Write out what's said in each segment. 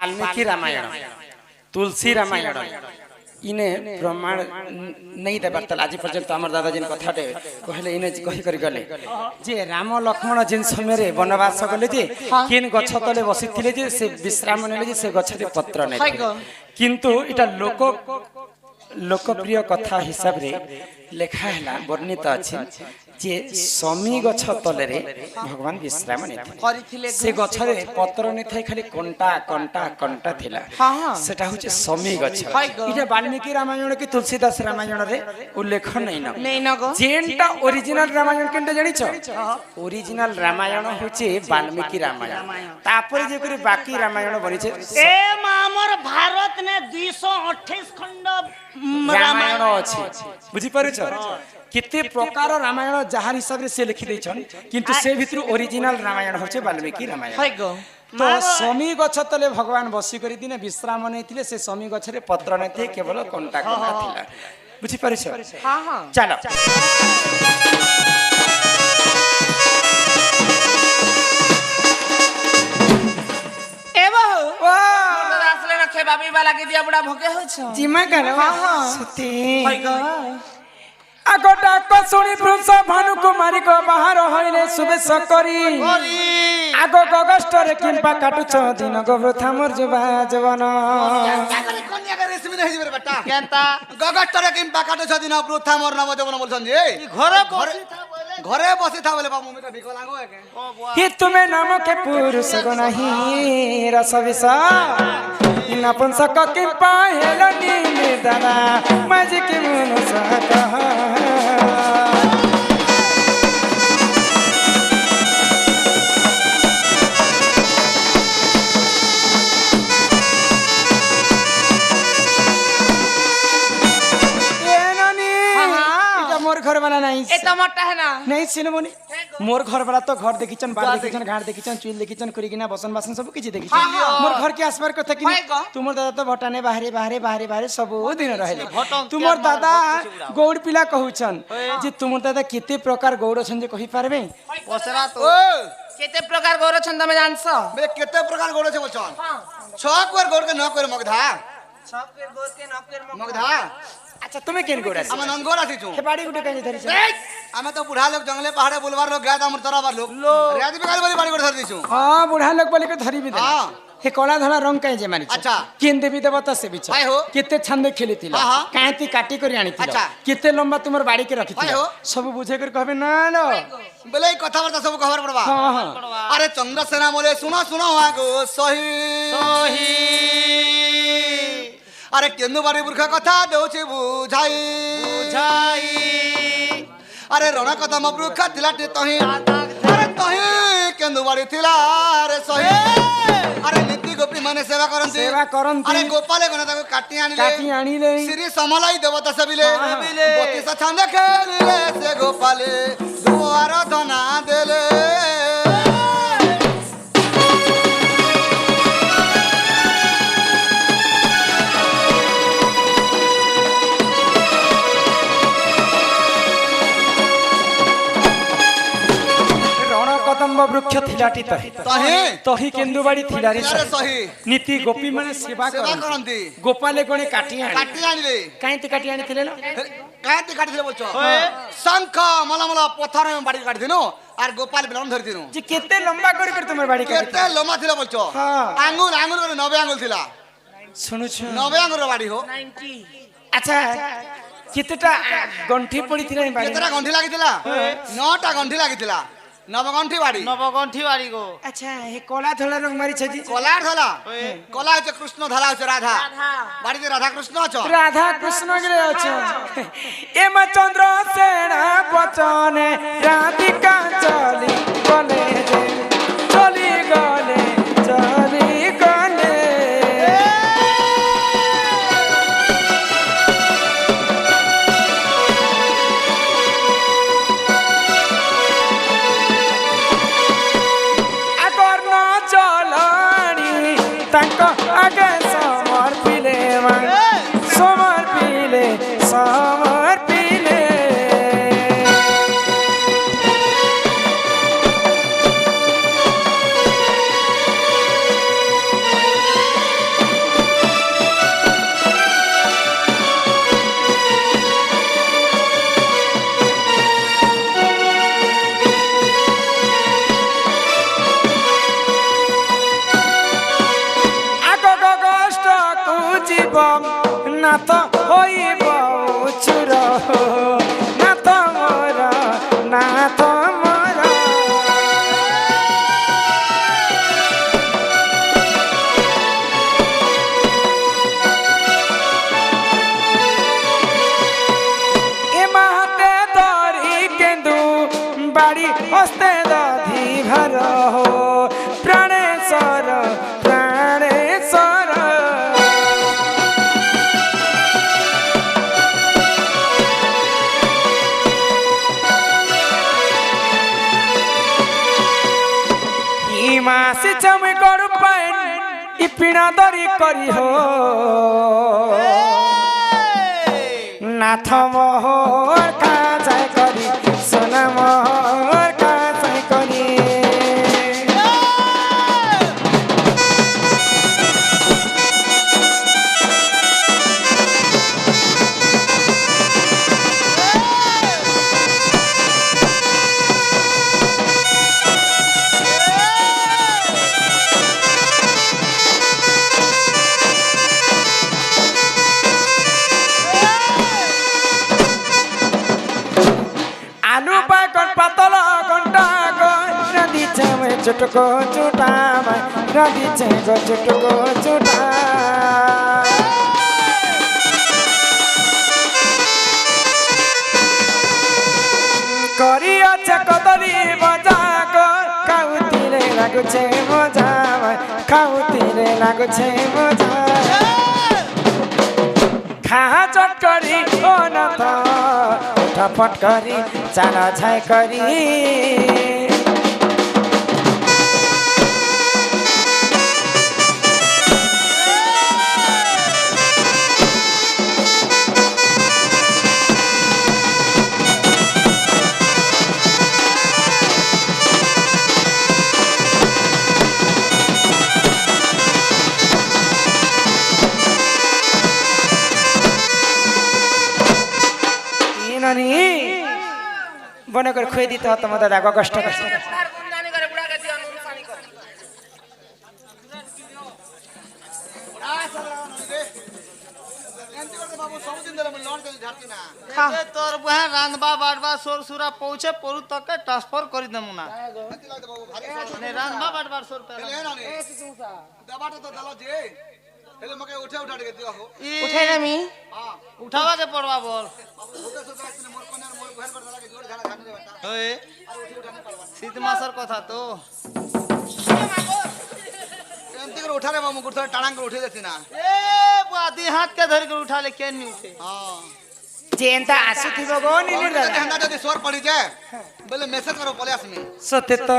वाल्मीकि रामायण तुलसी रामायण इने प्रमाण नहीं देबार तल आज पर्यंत आमर दादाजी कथाटे कहले इने कहि कर गले जे राम लक्ष्मण जिन समय रे वनवास गले जे किन गछ तले बसिथिले जे से विश्राम नेले जे से गछ रे पत्र नै किंतु इटा लोकप्रिय कथा हिसाब रे लेखा हैला वर्णित अछि जे समी गछ तले रे भगवान विश्राम नेथिले से गछ रे पत्र नै थाई खाली कंटा कंटा कंटा थिला सेटा होचे समी गछ इटा वाल्मीकि रामायण कि तुलसीदास रामायण रे उल्लेख नै न जेनटा ओरिजिनल रामायण केनटा जानि छ ओरिजिनल रामायण होचे वाल्मीकि रामायण तापर जे करे बाकी रामायण बनि छे ए मामर भारत ने 228 खंड रामायण अछि बुझि पारु छ किते प्रकार रामायण जहार हिसाब से लिखि दै छन किंतु से भितर ओरिजिनल रामायण होचे वाल्मीकि रामायण तो समी गछ तले भगवान बसी करी दिने विश्राम नैथिले से समी गछ रे पत्र नैथे केवल कंटा कंटा थिला बुझि पारु छ हां हां चलो ए बहु मोर आसले न खे बाबी वाला के दिया बड़ा भोगे हो छ जिमा कर हां हां सती होय ग आगोटा को सुनी पुरुष भानु कुमारी को बाहर होइले सुबेश करी आगो गगस्ट रे किंपा काटु छ दिन गोवृथा मोर जुबा जवन कन्या का रेशमी नहीं जेबे बेटा केनता गगस्ट रे किंपा काटु छ दिन वृथा मोर नव जवन बोलछन जे घरे बसी था बोले बाबू मेरा विकलांग है के कि तुम्हें नाम के पुरुष को नहीं रस विसा नपुन सक किंपा हेलनी निर्दना मज के मन सका घर वाला नहीं ए टमाटर है ना नहीं सिनेमोनी मोर घर वाला तो घर देखिचन बार देखिचन घाट देखिचन चुल देखिचन करिगिना बसन बासन सब किछि देखिचन मोर घर के आसपास कथा कि तुमर दादा तो भटाने बाहरे बाहरे बाहरे बाहरे सब दिन रहले तुमर दादा गौड़ पिला कहउछन जे तुमर दादा केते प्रकार गौड़ छन जे कहि पारबे ओसरा तो केते प्रकार गौड़ छन तमे जानसो बे केते प्रकार गौड़ छे बोलछन छक बार गौड़ के न कर मगधा छक पेर गौड़ के न पेर मगधा अच्छा तुम्हें केन गोड़ा हम ननगोड़ा छी छु हे बाड़ी गुटे कहि धरि छ हमें तो बुढ़ा लोग जंगले पहाड़े बुलवार लोग गया हमर तरह बार लोग रेत बेकार वाली बाड़ी गोड़ धर दी छु हां बुढ़ा लोग बोले के धरि भी दे हां हे कोला धला रंग कहि जे मारि छ अच्छा केन देवी देवता से बिछ केते छंदे खेलितिला कांती काटी करी आनितिला केते लंबा तुमर बाड़ी के रखितिला सब बुझे कर कहबे ना लो बोले कथा वार्ता सब खबर पड़बा हां हां अरे चंद्रसेना बोले सुनो सुनो आगो सही सही अरे केनु बारी बुरखा कथा देउछि बुझाई बुझाई अरे रण कथा म बुरखा थिला तही अरे तही केनु बारी थिला अरे सही अरे नीति गोपी माने सेवा करन अरे गोपाले गना ताको काटी आनिले श्री समलाई देवता सबिले बत्ती छंद खेलिले से गोपाले दुआर धना देले कदम्ब वृक्ष थिलाटी तही केंदुबाड़ी थिलारी सही नीति गोपी माने सेवा करंती गोपाले कोने काटी आनिले काईते काटी आनिथिले न काईते काटिथिले बोलछो शंख मला पत्थर में बाड़ी काटी दिनो आर गोपाल बिलन धरि दिनो जे केते लंबा कर कर तुमर बाड़ी केते लंबा थिला बोलछो आंगुर आंगुर करे 90 आंगुर थिला सुनु छु 90 आंगुर बाड़ी हो 90 अच्छा केतेटा गंठी पड़ी थिला बाड़ी केतेटा गंठी लागिथिला 9टा गंठी लागिथिला नवगंठी बाड़ी गो अच्छा हे कोला धला रंग मारी छजी कोला धला कोला है कृष्ण धला है राधा बाड़ी दे राधा कृष्ण छ राधा कृष्ण गे छ एम चंद्र सेना बचन राधिका चली गले रे चली गले चली गले ताको आगे समर्पिले समर्पिले समर्पिले না তো হইব চুর না তো মোর না তো মোর এ মাতে দরি কেন্দু বাড়ি হস্তে দধি ভর প্রাণেশ্বর প্রাণেশ্বর মাসি চমে কর পাইন ই পিনা দরি করি হো নাথ মোহর কাজাই করি সোনা মোহর কাজাই করি আলু পাকন পাতল ঘন্টা নদী চেমে চুটকো চুটা নদী চেগো চুটকো চুটা করি আছে কদলি মজা খাউতিরে লাগুছে মজা খাউতিরে লাগুছে মজা খা চট করি ও না তো ঠপট করি চালা ছাই করি বনে করে খুঁয়ে দিতে হতো তোমাদের দেখো কষ্ট কষ্ট তোর বহে রান্ধবা বাড়বা সোর সুরা পৌঁছে পরু তকে ট্রান্সফার করে দেবো না রান্ধবা বাড়বার সোর উঠে নামি উঠাবাকে পড়বা বল শীত মাসের কথা তো উঠারে বাবু টাড়াং করে উঠে যাচ্ছি না दी हाथ के धर कर उठा ले केन नहीं उठे जेंता आसुथिबो गो निने हेंदा जदी सोर पड़ी जाए बोले मैसेज करो पलियास में सत्य तो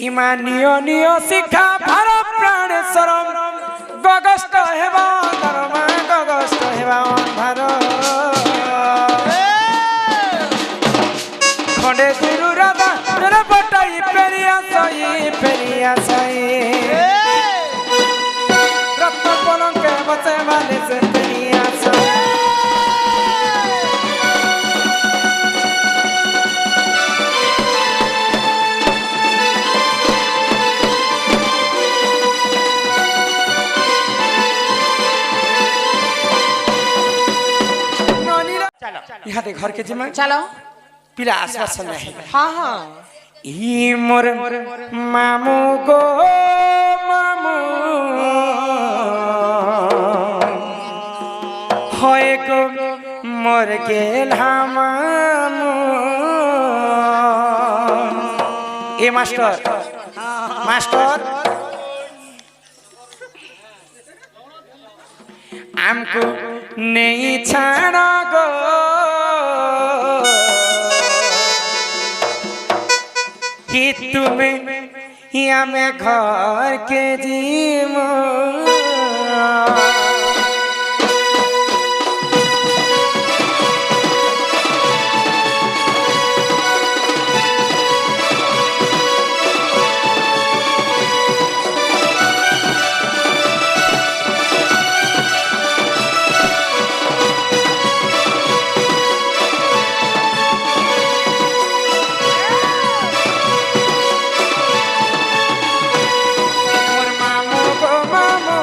इमान नियो नियो शिक्षा भार प्राणेश्वर गगस्त हेबा धर्म गगस्त हेबा भार खंडे गुरु राधा रे बटाई पेरिया सई रत्न पलंक बचे वाले से पेरिया सई यहाँ दे घर के जिम्मे चलो पिला आश्वासन रहे हाँ हाँ ई मोर मामू गो मामू होए गो मोर गेल मामू ए मास्टर मास्टर हमको नहीं छाड़ा गो कि तुम्हें यहाँ में घर के जीमो मामू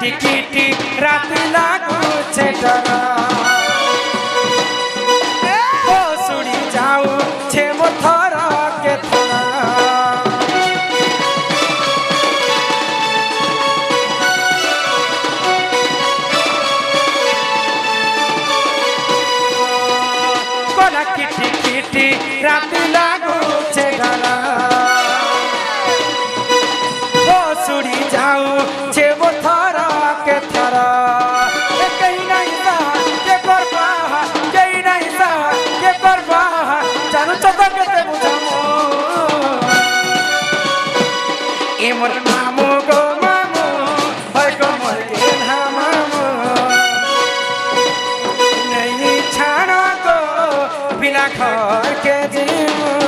किटी किटी रात लागू छे डरा ओ सुड़ी जाऊ छे मोथरा के थरा कोला किटी किटी रात लागू छे डरा ओ सुड़ी जाऊ छे मोथरा के थरा ए कहीं नहीं सा के करबा कहीं नहीं सा के करबा जानू चता के ते बुझामो ए मोर मामू गो मामू होय गो मोर के ना मामू नहीं छाड़ा को बिना घर के जीव